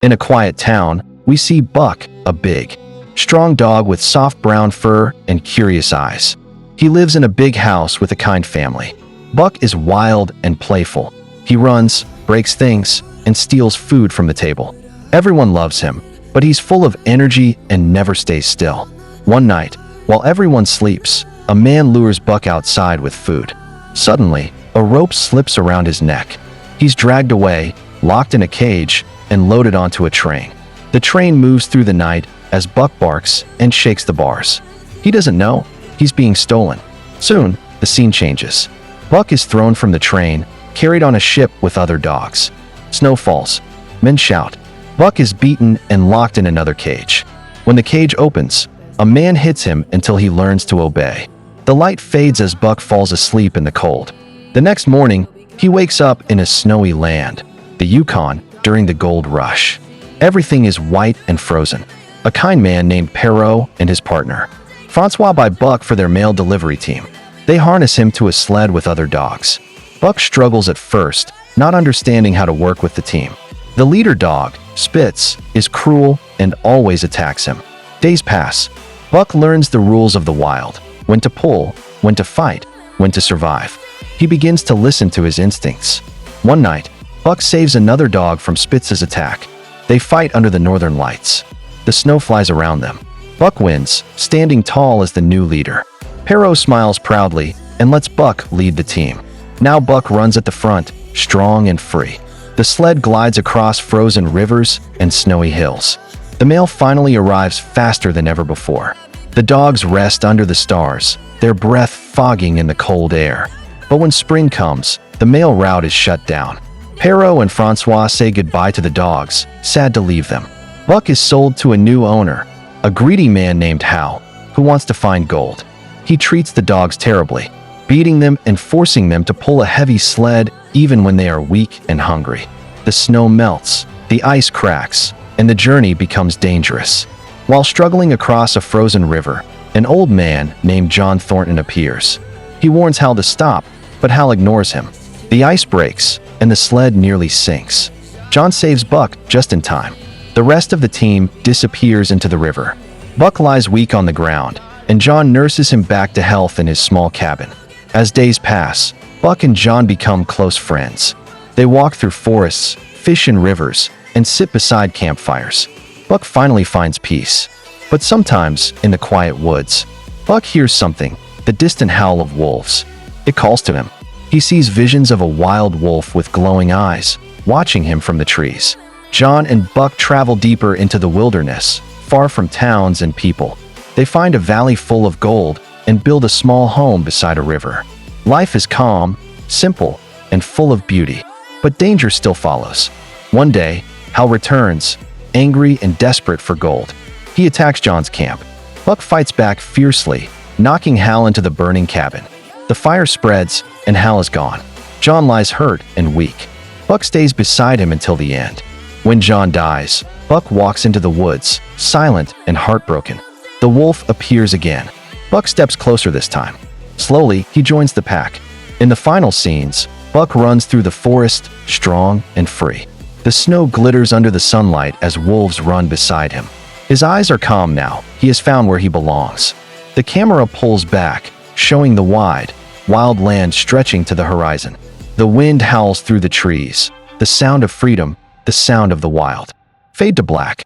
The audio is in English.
In a quiet town, we see Buck, a big, strong dog with soft brown fur and curious eyes. He lives in a big house with a kind family. Buck is wild and playful. He runs, breaks things, and steals food from the table. Everyone loves him, but he's full of energy and never stays still. One night, while everyone sleeps, a man lures Buck outside with food. Suddenly, a rope slips around his neck. He's dragged away, locked in a cage, and loaded onto a train. The train moves through the night as Buck barks and shakes the bars. He doesn't know he's being stolen. Soon, the scene changes. Buck is thrown from the train, carried on a ship with other dogs. Snow falls. Men shout. Buck is beaten and locked in another cage. When the cage opens, a man hits him until he learns to obey. The light fades as Buck falls asleep in the cold. The next morning, he wakes up in a snowy land, the Yukon, during the gold rush. Everything is white and frozen. A kind man named Perrault and his partner, Francois, buy Buck for their mail delivery team. They harness him to a sled with other dogs. Buck struggles at first, not understanding how to work with the team. The leader dog, Spitz, is cruel and always attacks him. Days pass. Buck learns the rules of the wild: when to pull, when to fight, when to survive. He begins to listen to his instincts. One night, Buck saves another dog from Spitz's attack. They fight under the northern lights. The snow flies around them. Buck wins, standing tall as the new leader. Perrault smiles proudly and lets Buck lead the team. Now Buck runs at the front, strong and free. The sled glides across frozen rivers and snowy hills. The mail finally arrives faster than ever before. The dogs rest under the stars, their breath fogging in the cold air. But when spring comes, the mail route is shut down. Perrault and Francois say goodbye to the dogs, sad to leave them. Buck is sold to a new owner, a greedy man named Hal, who wants to find gold. He treats the dogs terribly, beating them and forcing them to pull a heavy sled even when they are weak and hungry. The snow melts, the ice cracks, and the journey becomes dangerous. While struggling across a frozen river, an old man named John Thornton appears. He warns Hal to stop, but Hal ignores him. The ice breaks, and the sled nearly sinks. John saves Buck just in time. The rest of the team disappears into the river. Buck lies weak on the ground, and John nurses him back to health in his small cabin. As days pass, Buck and John become close friends. They walk through forests, fish in rivers, and sit beside campfires. Buck finally finds peace. But sometimes, in the quiet woods, Buck hears something, the distant howl of wolves. It calls to him. He sees visions of a wild wolf with glowing eyes, watching him from the trees. John and Buck travel deeper into the wilderness, far from towns and people. They find a valley full of gold and build a small home beside a river. Life is calm, simple, and full of beauty, but danger still follows. One day, Hal returns, angry and desperate for gold. He attacks John's camp. Buck fights back fiercely, knocking Hal into the burning cabin. The fire spreads, and Hal is gone. John lies hurt and weak. Buck stays beside him until the end. When John dies, Buck walks into the woods, silent and heartbroken. The wolf appears again. Buck steps closer this time. Slowly, he joins the pack. In the final scenes, Buck runs through the forest, strong and free. The snow glitters under the sunlight as wolves run beside him. His eyes are calm now. He has found where he belongs. The camera pulls back, showing the wide, wild land stretching to the horizon. The wind howls through the trees, the sound of freedom, the sound of the wild. Fade to black.